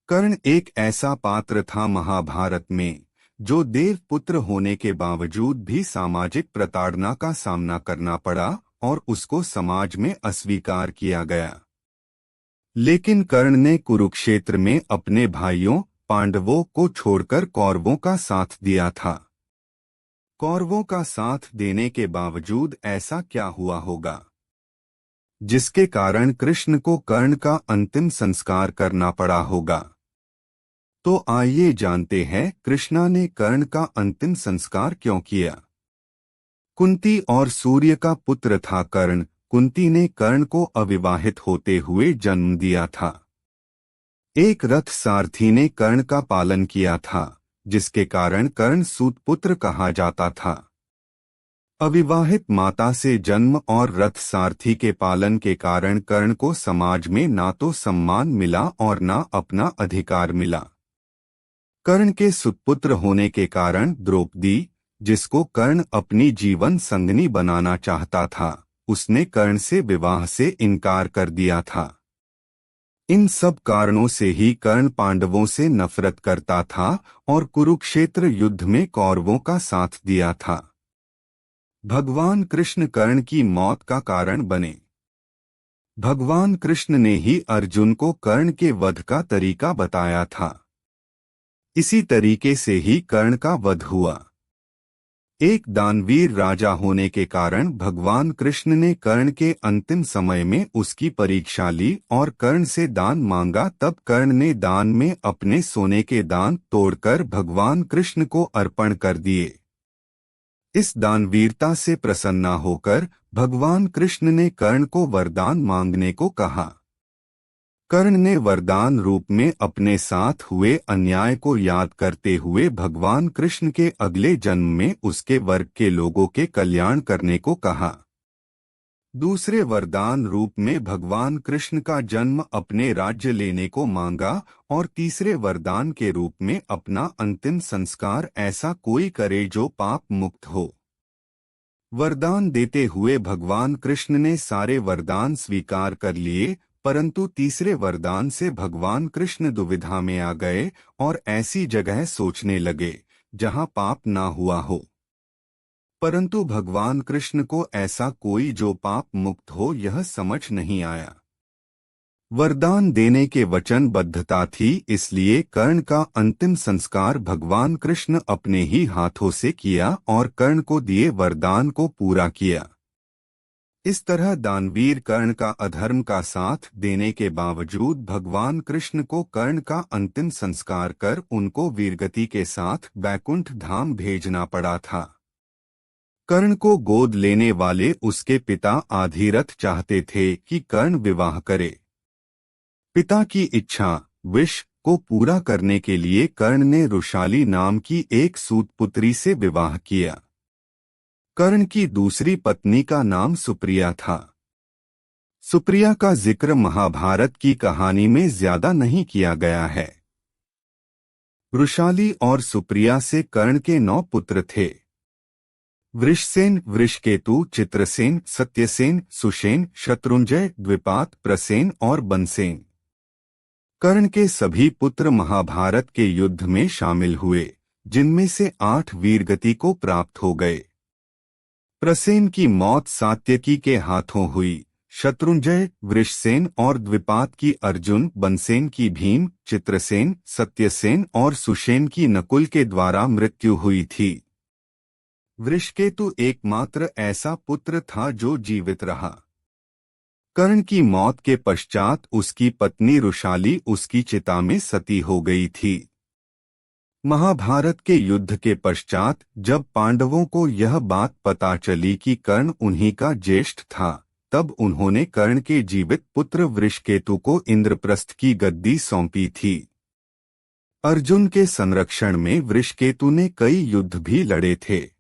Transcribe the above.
कर्ण एक ऐसा पात्र था महाभारत में जो देव पुत्र होने के बावजूद भी सामाजिक प्रताड़ना का सामना करना पड़ा और उसको समाज में अस्वीकार किया गया। लेकिन कर्ण ने कुरुक्षेत्र में अपने भाइयों पांडवों को छोड़कर कौरवों का साथ दिया था। कौरवों का साथ देने के बावजूद ऐसा क्या हुआ होगा जिसके कारण कृष्ण को कर्ण का अंतिम संस्कार करना पड़ा होगा? तो आइए जानते हैं कृष्णा ने कर्ण का अंतिम संस्कार क्यों किया। कुंती और सूर्य का पुत्र था कर्ण। कुंती ने कर्ण को अविवाहित होते हुए जन्म दिया था। एक रथ सारथी ने कर्ण का पालन किया था, जिसके कारण कर्ण सूतपुत्र कहा जाता था। अविवाहित माता से जन्म और रथ सारथी के पालन के कारण कर्ण को समाज में ना तो सम्मान मिला और ना अपना अधिकार मिला। कर्ण के सुपुत्र होने के कारण द्रौपदी, जिसको कर्ण अपनी जीवन संगनी बनाना चाहता था, उसने कर्ण से विवाह से इनकार कर दिया था। इन सब कारणों से ही कर्ण पांडवों से नफरत करता था और कुरुक्षेत्र युद्ध में कौरवों का साथ दिया था। भगवान कृष्ण कर्ण की मौत का कारण बने। भगवान कृष्ण ने ही अर्जुन को कर्ण के वध का तरीका बताया था। इसी तरीके से ही कर्ण का वध हुआ। एक दानवीर राजा होने के कारण भगवान कृष्ण ने कर्ण के अंतिम समय में उसकी परीक्षा ली और कर्ण से दान मांगा। तब कर्ण ने दान में अपने सोने के दांत तोड़कर भगवान कृष्ण को अर्पण कर दिए। इस दानवीरता से प्रसन्न होकर भगवान कृष्ण ने कर्ण को वरदान मांगने को कहा। कर्ण ने वरदान रूप में अपने साथ हुए अन्याय को याद करते हुए भगवान कृष्ण के अगले जन्म में उसके वर्ग के लोगों के कल्याण करने को कहा। दूसरे वरदान रूप में भगवान कृष्ण का जन्म अपने राज्य लेने को मांगा और तीसरे वरदान के रूप में अपना अंतिम संस्कार ऐसा कोई करे जो पाप मुक्त हो। वरदान देते हुए भगवान कृष्ण ने सारे वरदान स्वीकार कर लिए, परंतु तीसरे वरदान से भगवान कृष्ण दुविधा में आ गए और ऐसी जगह सोचने लगे जहां पाप ना हुआ हो। परंतु भगवान कृष्ण को ऐसा कोई जो पाप मुक्त हो यह समझ नहीं आया। वरदान देने के वचनबद्धता थी, इसलिए कर्ण का अंतिम संस्कार भगवान कृष्ण अपने ही हाथों से किया और कर्ण को दिए वरदान को पूरा किया। इस तरह दानवीर कर्ण का अधर्म का साथ देने के बावजूद भगवान कृष्ण को कर्ण का अंतिम संस्कार कर उनको वीरगति के साथ बैकुंठ धाम भेजना पड़ा था। कर्ण को गोद लेने वाले उसके पिता आधीरथ चाहते थे कि कर्ण विवाह करे। पिता की इच्छा विश को पूरा करने के लिए कर्ण ने रुशाली नाम की एक सूतपुत्री से विवाह किया। कर्ण की दूसरी पत्नी का नाम सुप्रिया था। सुप्रिया का जिक्र महाभारत की कहानी में ज्यादा नहीं किया गया है। रुशाली और सुप्रिया से कर्ण के 9 पुत्र थे। वृषसेन, वृषकेतु, चित्रसेन, सत्यसेन, सुषेण, शत्रुंजय, द्विपात, प्रसेन और बनसेन। कर्ण के सभी पुत्र महाभारत के युद्ध में शामिल हुए, जिनमें से 8 वीरगति को प्राप्त हो गए। प्रसेन की मौत सात्यकी के हाथों हुई। शत्रुंजय, वृषसेन और द्विपात की अर्जुन, बनसेन की भीम, चित्रसेन, सत्यसेन और सुषेण की नकुल के द्वारा मृत्यु हुई थी। वृषकेतु एकमात्र ऐसा पुत्र था जो जीवित रहा। कर्ण की मौत के पश्चात उसकी पत्नी रुशाली उसकी चिता में सती हो गई थी। महाभारत के युद्ध के पश्चात जब पांडवों को यह बात पता चली कि कर्ण उन्हीं का ज्येष्ठ था, तब उन्होंने कर्ण के जीवित पुत्र वृषकेतु को इंद्रप्रस्थ की गद्दी सौंपी थी। अर्जुन के संरक्षण में वृषकेतु ने कई युद्ध भी लड़े थे।